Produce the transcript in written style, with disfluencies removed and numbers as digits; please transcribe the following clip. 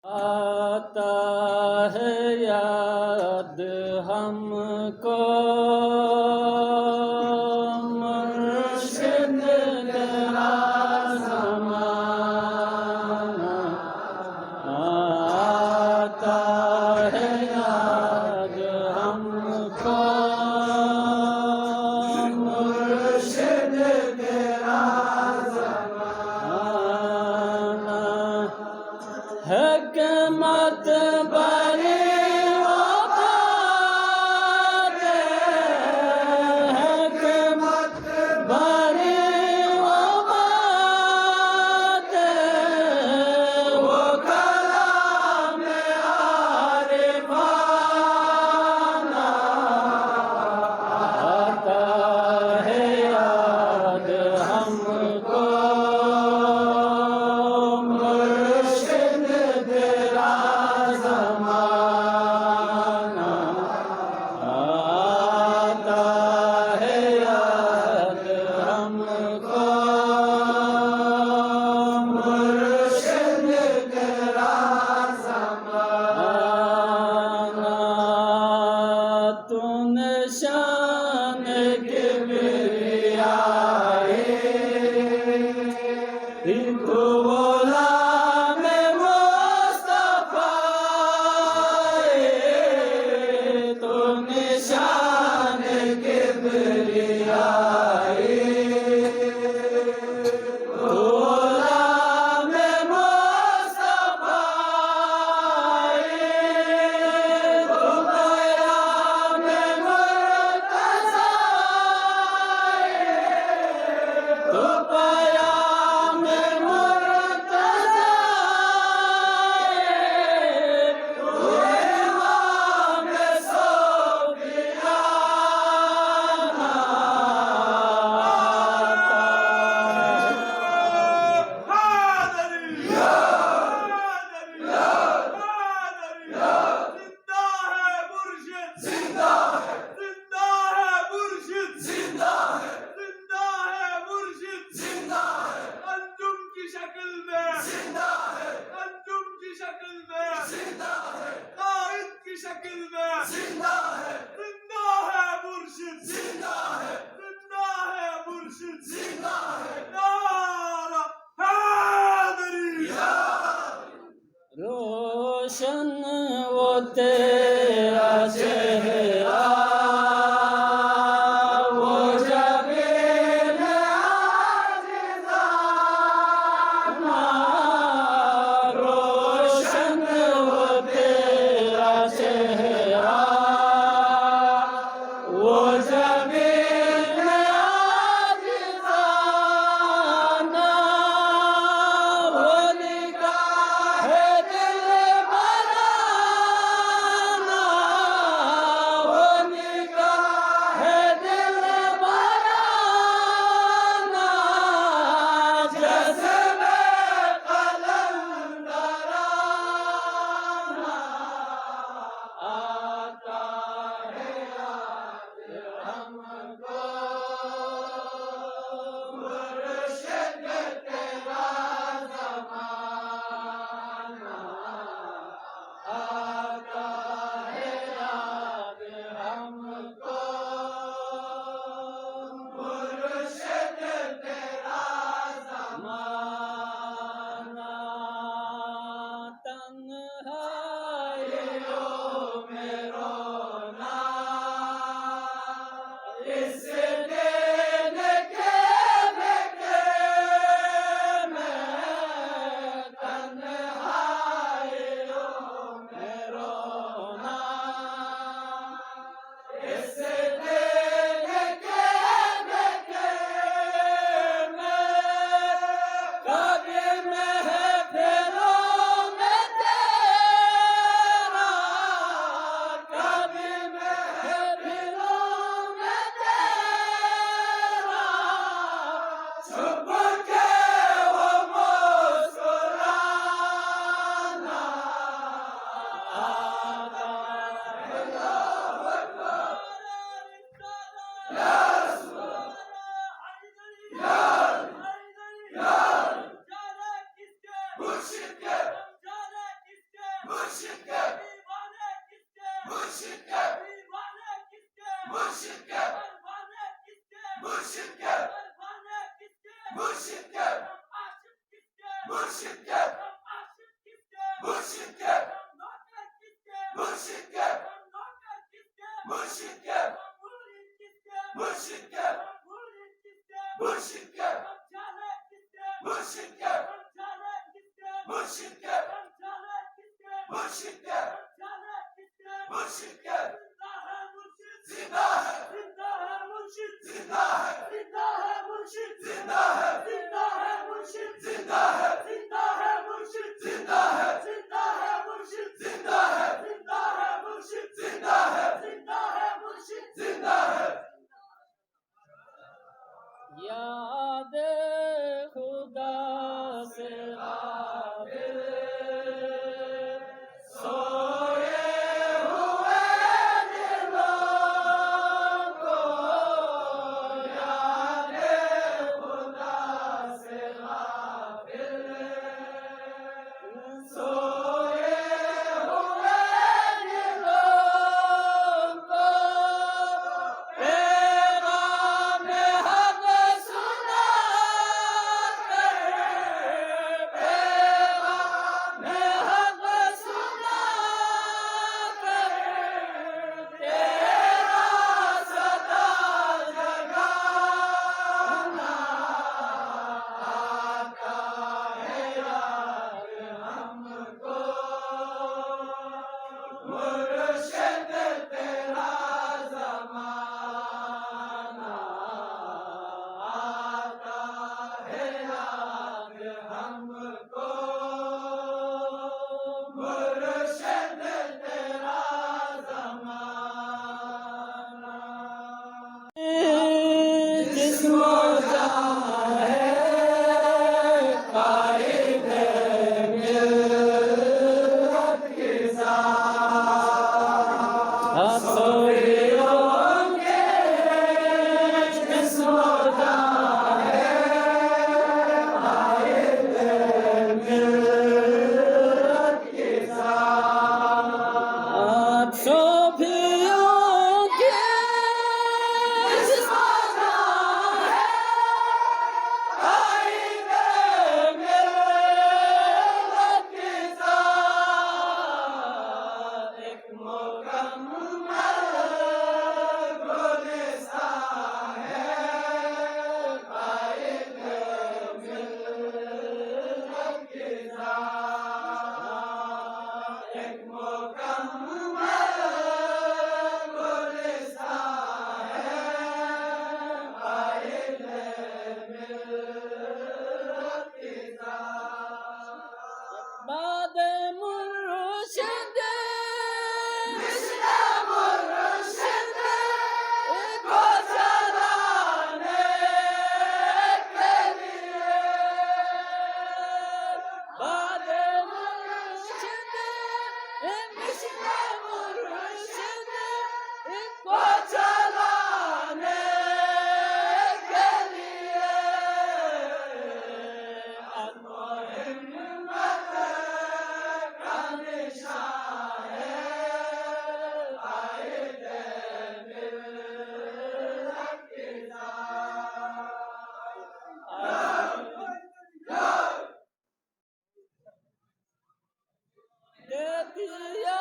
आता है याद हमको मुर्शिद तेरा ज़माना, आता है याद हमको मुर्शिद तेरा ज़माना। हिकमत भरी वो बातें, हिकमत भरी वो बातें, वो कलाम आरिफाना, आता है याद हमको मुर्शिद तेरा ज़माना, आता है याद हमको मुर्शिद तेरा ज़माना। तूने शान किबरियाए इनको गुलाम मुस्तफा, तो निशान किबरियाए गुलाम मुस्तफा, तो पैगाम मुर्तज़ा, तो पैगाम मुर्तज़ा, तो इमाम सूफियाना, रोशन वो तेरा चेहरा, वो जबीन आजिज़ाना, रोशन वो तेरा चेहरा, वो जबीन आजिज़ाना, वो निगाह दिल बनाना, वो Murşit gel. Divane gitti. Murşit gel. Divane gitti. Murşit gel. Pervane gitti. Murşit gel. Pervane gitti. Murşit gel. Aşık gitti. Murşit gel. Aşık gitti. Murşit gel. Noter gitti. Murşit gel. Noter gitti. Murşit gel. Murid gitti. Murşit gel. Murid gitti. Murşit gel. Amcale gitti. Murşit gel. Amcale gitti. Murşit gel. Amcale gitti. Murşit gel. Amcale gitti. Murşit gel. Zinda hai murşit. Zinda hai murşit. Zinda hai. Zinda hai murşit. Zinda hai. Zinda hai murşit. Zinda hai. Zinda hai murşit. Zinda hai. Zinda hai murşit. Zinda hai. Zinda hai murşit. Zinda hai. याद खुदा से गाफिल सोए हुए दिलों को याद खुदा से गाफिल सोए हुए दिलों को पैगाम हक सुना कर पैगाम हक सुना कर तेरा सदा जगाना आता है यार हमको मुर्शिद तेरा ज़माना आता है यार हमको मुर्शिद तेरा ज़माना जिस्मो जान है कायद मिल्लत के साथ हंसों के जिस्मो जान है कायद मिल्लत के साथ सोफियों के जिस्मो जान है कायद मिल्लत के साथ एक मुकम्मल गुलिस्तान है कायद मिल्लत के साथ एक मुकम्मल गुलिस्तान है कायद मिल्लत के साथ बाद मुर्शिद मिश्र मुर्शिद को चलाने के लिए बाद मुर्शिद मिश्र मुर्शिद को चलाने के लिए हिम्मत का निशान है कायद मिल्लत के साथ दे दिया